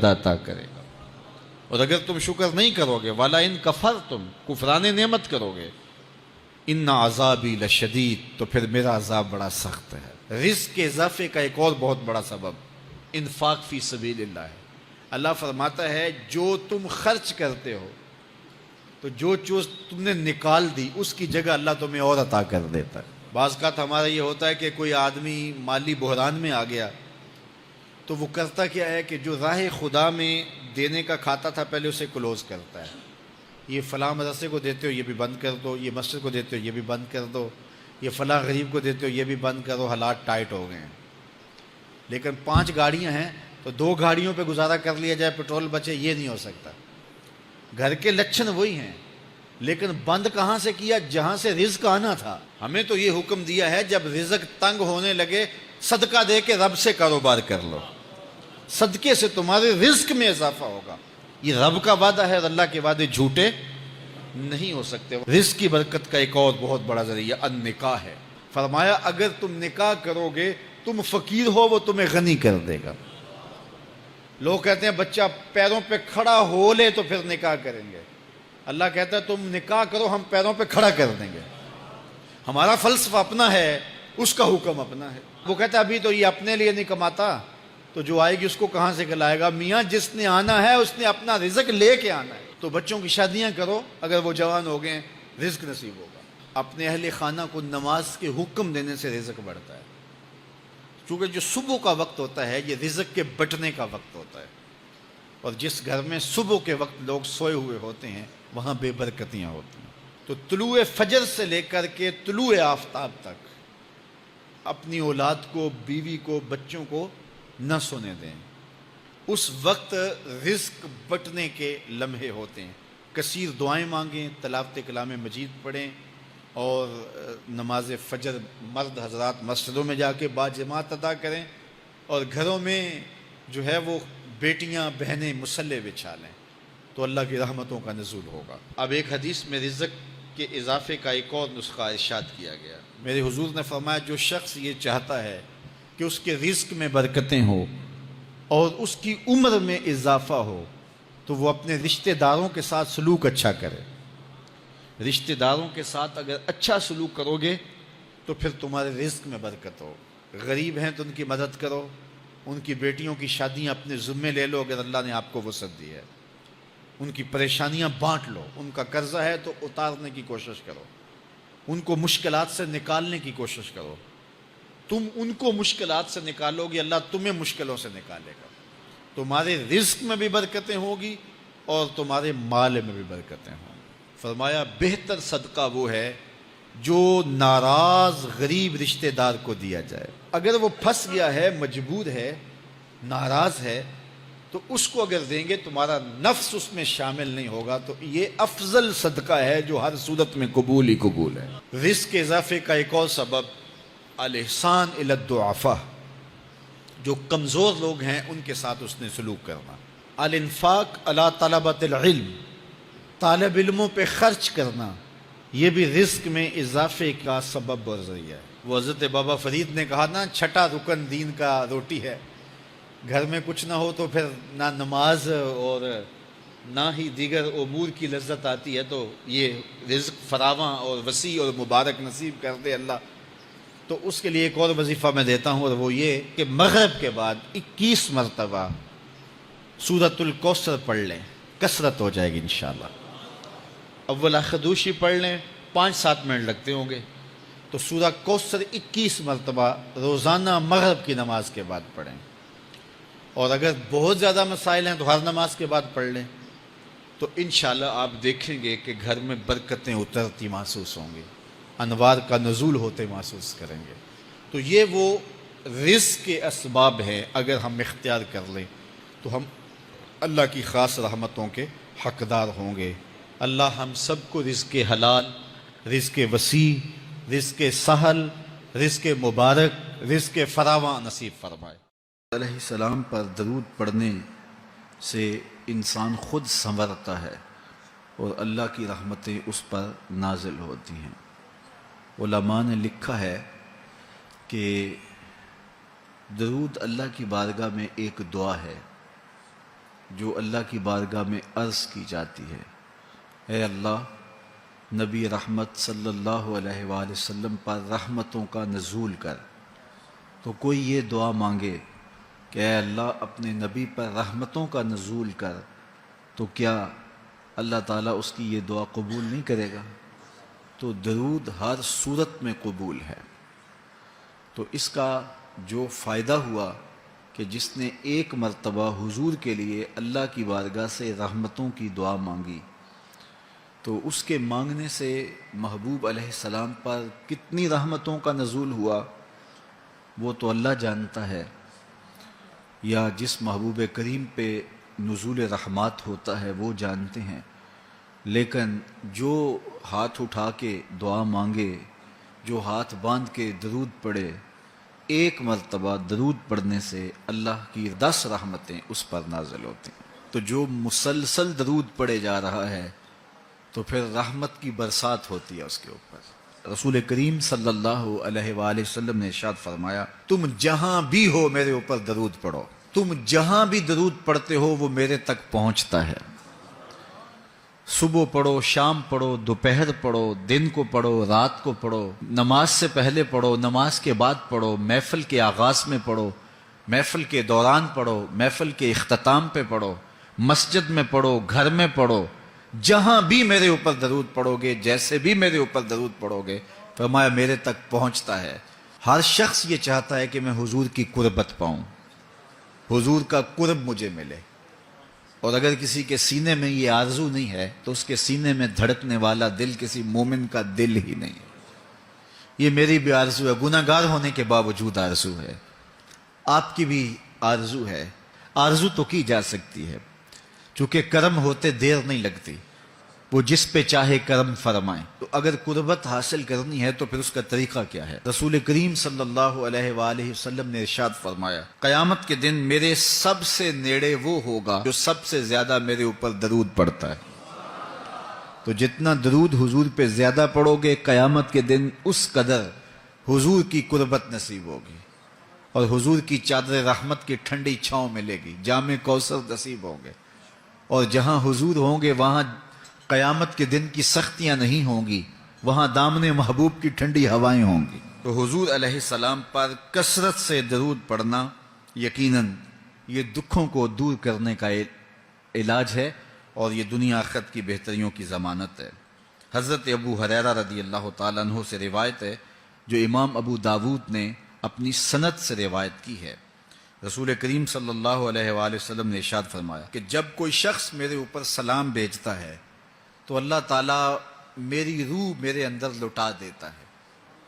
زیادہ عطا کرے گا۔ اور اگر تم شکر نہیں کرو گے وَلَا إِن كَفَرْتُمْ کفران نعمت کرو گے إِنَّ عَذَابِي لَشَدِيدٌ تو پھر میرا عذاب بڑا سخت ہے۔ رزق کے اضافے کا ایک اور بہت بڑا سبب انفاق فی سبیل اللہ ہے۔ اللہ فرماتا ہے جو تم خرچ کرتے ہو تو جو چیز تم نے نکال دی اس کی جگہ اللہ تمہیں اور عطا کر دیتا ہے۔ بعض اوقات ہمارا یہ ہوتا ہے کہ کوئی آدمی مالی بحران میں آ گیا تو وہ کرتا کیا ہے کہ جو راہ خدا میں دینے کا کھاتا تھا پہلے اسے کلوز کرتا ہے، یہ فلاں مدرسے کو دیتے ہو یہ بھی بند کر دو، یہ مسجد کو دیتے ہو یہ بھی بند کر دو، یہ فلاں غریب کو دیتے ہو یہ بھی بند کرو، حالات ٹائٹ ہو گئے ہیں۔ لیکن 5 گاڑیاں ہیں تو 2 گاڑیوں پہ گزارا کر لیا جائے، پیٹرول بچے، یہ نہیں ہو سکتا۔ گھر کے لچھن وہی ہیں لیکن بند کہاں سے کیا؟ جہاں سے رزق آنا تھا۔ ہمیں تو یہ حکم دیا ہے جب رزق تنگ ہونے لگے صدقہ دے کے رب سے کاروبار کر لو، صدقے سے تمہارے رزق میں اضافہ ہوگا۔ یہ رب کا وعدہ ہے اور اللہ کے وعدے جھوٹے نہیں ہو سکتے۔ رزق کی برکت کا ایک اور بہت بڑا ذریعہ النکاح ہے۔ فرمایا اگر تم نکاح کرو گے تم فقیر ہو وہ تمہیں غنی کر دے گا۔ لوگ کہتے ہیں بچہ پیروں پہ کھڑا ہو لے تو پھر نکاح کریں گے، اللہ کہتا ہے تم نکاح کرو ہم پیروں پہ کھڑا کر دیں گے۔ ہمارا فلسفہ اپنا ہے، اس کا حکم اپنا ہے۔ وہ کہتا ہے ابھی تو یہ اپنے لیے نہیں کماتا تو جو آئے گی اس کو کہاں سے کھلائے گا؟ میاں جس نے آنا ہے اس نے اپنا رزق لے کے آنا ہے۔ تو بچوں کی شادیاں کرو، اگر وہ جوان ہو گئے رزق نصیب ہوگا۔ اپنے اہل خانہ کو نماز کے حکم دینے سے رزق بڑھتا ہے، کیونکہ جو صبح کا وقت ہوتا ہے یہ رزق کے بٹنے کا وقت ہوتا ہے، اور جس گھر میں صبح کے وقت لوگ سوئے ہوئے ہوتے ہیں وہاں بے برکتیاں ہوتی ہیں۔ تو طلوع فجر سے لے کر کے طلوع آفتاب تک اپنی اولاد کو، بیوی کو، بچوں کو نہ سونے دیں۔ اس وقت رزق بٹنے کے لمحے ہوتے ہیں۔ کثیر دعائیں مانگیں، تلاوت کلام مجید پڑھیں، اور نماز فجر مرد حضرات مسجدوں میں جا کے باجماعت ادا کریں، اور گھروں میں جو ہے وہ بیٹیاں بہنیں مصلے بچھا لیں تو اللہ کی رحمتوں کا نزول ہوگا۔ اب ایک حدیث میں رزق کے اضافے کا ایک اور نسخہ ارشاد کیا گیا۔ میرے حضور نے فرمایا جو شخص یہ چاہتا ہے کہ اس کے رزق میں برکتیں ہوں اور اس کی عمر میں اضافہ ہو تو وہ اپنے رشتہ داروں کے ساتھ سلوک اچھا کرے۔ رشتہ داروں کے ساتھ اگر اچھا سلوک کرو گے تو پھر تمہارے رزق میں برکت ہو۔ غریب ہیں تو ان کی مدد کرو، ان کی بیٹیوں کی شادیاں اپنے ذمے لے لو اگر اللہ نے آپ کو وسعت دی ہے، ان کی پریشانیاں بانٹ لو، ان کا قرضہ ہے تو اتارنے کی کوشش کرو، ان کو مشکلات سے نکالنے کی کوشش کرو۔ تم ان کو مشکلات سے نکالو گے اللہ تمہیں مشکلوں سے نکالے گا۔ تمہارے رزق میں بھی برکتیں ہوگی اور تمہارے مال میں بھی برکتیں ہوں گی۔ فرمایا بہتر صدقہ وہ ہے جو ناراض غریب رشتہ دار کو دیا جائے۔ اگر وہ پھنس گیا ہے، مجبور ہے، ناراض ہے تو اس کو اگر دیں گے تمہارا نفس اس میں شامل نہیں ہوگا، تو یہ افضل صدقہ ہے جو ہر صورت میں قبول ہی قبول ہے۔ رزق کے اضافے کا ایک اور سبب الاحسان الی الضعفاء، جو کمزور لوگ ہیں ان کے ساتھ اس نے سلوک کرنا۔ الانفاق علی طلبۃ العلم، طالب علموں پہ خرچ کرنا، یہ بھی رزق میں اضافے کا سبب اور ذریعہ ہے۔ وہ حضرت بابا فرید نے کہا نا چھٹا رکن دین کا روٹی ہے۔ گھر میں کچھ نہ ہو تو پھر نہ نماز اور نہ ہی دیگر امور کی لذت آتی ہے، تو یہ رزق فراواں اور وسیع اور مبارک نصیب کر دے اللہ۔ تو اس کے لیے ایک اور وظیفہ میں دیتا ہوں، اور وہ یہ کہ مغرب کے بعد 21 مرتبہ سورۃ الکوثر پڑھ لیں، کثرت ہو جائے گی انشاءاللہ۔ اول خدوشی پڑھ لیں، 5-7 منٹ لگتے ہوں گے، تو سورہ کوثر 21 مرتبہ روزانہ مغرب کی نماز کے بعد پڑھیں۔ اور اگر بہت زیادہ مسائل ہیں تو ہر نماز کے بعد پڑھ لیں، تو انشاءاللہ آپ دیکھیں گے کہ گھر میں برکتیں اترتی محسوس ہوں گی، انوار کا نزول ہوتے محسوس کریں گے۔ تو یہ وہ رزق کے اسباب ہیں، اگر ہم اختیار کر لیں تو ہم اللہ کی خاص رحمتوں کے حقدار ہوں گے۔ اللہ ہم سب کو رزق حلال، رزق وسیع، رزق سہل، رزق مبارک، رزق فراواں نصیب فرمائے۔ علیہ السلام پر درود پڑھنے سے انسان خود سنورتا ہے اور اللہ کی رحمتیں اس پر نازل ہوتی ہیں۔ علماء نے لکھا ہے کہ درود اللہ کی بارگاہ میں ایک دعا ہے جو اللہ کی بارگاہ میں عرض کی جاتی ہے، اے اللہ، نبی رحمت صلی اللہ علیہ وآلہ وسلم پر رحمتوں کا نزول کر۔ تو کوئی یہ دعا مانگے کہ اے اللہ اپنے نبی پر رحمتوں کا نزول کر، تو کیا اللہ تعالیٰ اس کی یہ دعا قبول نہیں کرے گا؟ تو درود ہر صورت میں قبول ہے۔ تو اس کا جو فائدہ ہوا کہ جس نے ایک مرتبہ حضور کے لیے اللہ کی بارگاہ سے رحمتوں کی دعا مانگی، تو اس کے مانگنے سے محبوب علیہ السلام پر کتنی رحمتوں کا نزول ہوا وہ تو اللہ جانتا ہے، یا جس محبوب کریم پہ نزول رحمات ہوتا ہے وہ جانتے ہیں، لیکن جو ہاتھ اٹھا کے دعا مانگے، جو ہاتھ باندھ کے درود پڑھے، ایک مرتبہ درود پڑھنے سے اللہ کی 10 رحمتیں اس پر نازل ہوتی ہیں۔ تو جو مسلسل درود پڑھے جا رہا ہے تو پھر رحمت کی برسات ہوتی ہے اس کے اوپر۔ رسول کریم صلی اللہ علیہ وآلہ وسلم نے ارشاد فرمایا، تم جہاں بھی ہو میرے اوپر درود پڑھو، تم جہاں بھی درود پڑھتے ہو وہ میرے تک پہنچتا ہے۔ صبح پڑھو، شام پڑھو، دوپہر پڑھو، دن کو پڑھو، رات کو پڑھو، نماز سے پہلے پڑھو، نماز کے بعد پڑھو، محفل کے آغاز میں پڑھو، محفل کے دوران پڑھو، محفل کے اختتام پہ پڑھو، مسجد میں پڑھو، گھر میں پڑھو، جہاں بھی میرے اوپر درود پڑھو گے، جیسے بھی میرے اوپر درود پڑھو گے، فرمایا میرے تک پہنچتا ہے۔ ہر شخص یہ چاہتا ہے کہ میں حضور کی قربت پاؤں، حضور کا قرب مجھے ملے، اور اگر کسی کے سینے میں یہ آرزو نہیں ہے تو اس کے سینے میں دھڑکنے والا دل کسی مومن کا دل ہی نہیں ہے۔ یہ میری بھی آرزو ہے، گناہ گار ہونے کے باوجود آرزو ہے، آپ کی بھی آرزو ہے، آرزو تو کی جا سکتی ہے، چونکہ کرم ہوتے دیر نہیں لگتی، وہ جس پہ چاہے کرم فرمائیں۔ تو اگر قربت حاصل کرنی ہے تو پھر اس کا طریقہ کیا ہے؟ رسول کریم صلی اللہ علیہ وآلہ وسلم نے ارشاد فرمایا، قیامت کے دن میرے سب سے نیڑے وہ ہوگا جو سب سے زیادہ میرے اوپر درود پڑتا ہے۔ تو جتنا درود حضور پہ زیادہ پڑھو گے قیامت کے دن اس قدر حضور کی قربت نصیب ہوگی، اور حضور کی چادر رحمت کی ٹھنڈی چھاؤں ملے گی، جام کوثر نصیب ہوں گے، اور جہاں حضور ہوں گے وہاں قیامت کے دن کی سختیاں نہیں ہوں گی، وہاں دامن محبوب کی ٹھنڈی ہوائیں ہوں گی۔ تو حضور علیہ السلام پر کثرت سے درود پڑھنا یقیناً یہ دکھوں کو دور کرنے کا علاج ہے، اور یہ دنیا آخرت کی بہتریوں کی ضمانت ہے۔ حضرت ابو ہریرہ رضی اللہ تعالیٰ عنہ سے روایت ہے، جو امام ابو داود نے اپنی سند سے روایت کی ہے۔ رسول کریم صلی اللہ علیہ وآلہ وسلم نے ارشاد فرمایا کہ جب کوئی شخص میرے اوپر سلام بھیجتا ہے تو اللہ تعالیٰ میری روح میرے اندر لوٹا دیتا ہے،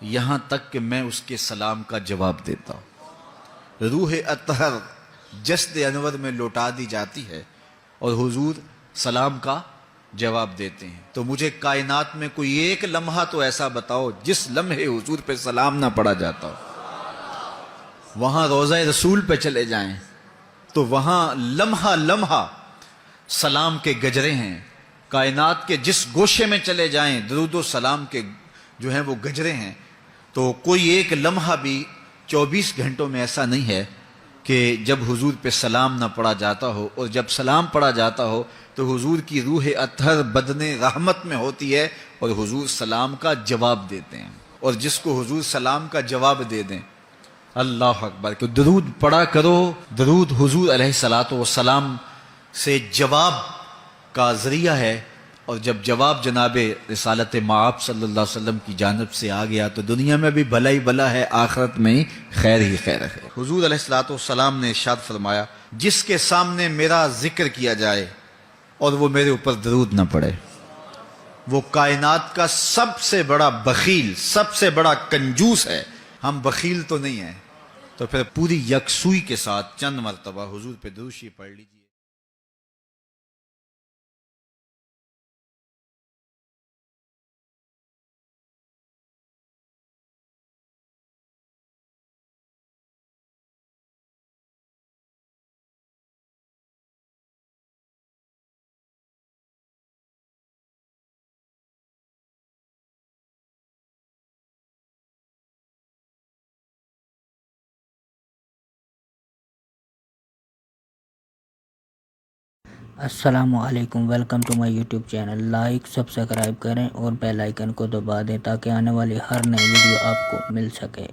یہاں تک کہ میں اس کے سلام کا جواب دیتا ہوں۔ روح اطہر جسد انور میں لوٹا دی جاتی ہے اور حضور سلام کا جواب دیتے ہیں۔ تو مجھے کائنات میں کوئی ایک لمحہ تو ایسا بتاؤ جس لمحے حضور پہ سلام نہ پڑا جاتا ہو۔ وہاں روضہ رسول پہ چلے جائیں تو وہاں لمحہ لمحہ سلام کے گجرے ہیں، کائنات کے جس گوشے میں چلے جائیں درود و سلام کے جو ہیں وہ گجرے ہیں۔ تو کوئی ایک لمحہ بھی 24 گھنٹوں میں ایسا نہیں ہے کہ جب حضور پہ سلام نہ پڑا جاتا ہو، اور جب سلام پڑا جاتا ہو تو حضور کی روح اطہر بدن رحمت میں ہوتی ہے اور حضور سلام کا جواب دیتے ہیں، اور جس کو حضور سلام کا جواب دے دیں، اللہ اکبر، کہ درود پڑھا کرو۔ درود حضور علیہ الصلاۃ والسلام سے جواب کا ذریعہ ہے، اور جب جواب جناب رسالت مآب صلی اللہ علیہ وسلم کی جانب سے آ گیا تو دنیا میں بھی بھلا ہی بھلا ہے، آخرت میں خیر ہی خیر ہے۔ حضور علیہ الصلاۃ والسلام نے ارشاد فرمایا، جس کے سامنے میرا ذکر کیا جائے اور وہ میرے اوپر درود نہ پڑے، وہ کائنات کا سب سے بڑا بخیل، سب سے بڑا کنجوس ہے۔ ہم بخیل تو نہیں ہیں، تو پھر پوری یکسوئی کے ساتھ چند مرتبہ حضور پہ درود شریف پڑھ لیجیے۔ السلام علیکم، welcome to my YouTube channel. Like subscribe کریں اور بیل آئیکن کو دبا دیں تاکہ آنے والی ہر نئی ویڈیو آپ کو مل سکے۔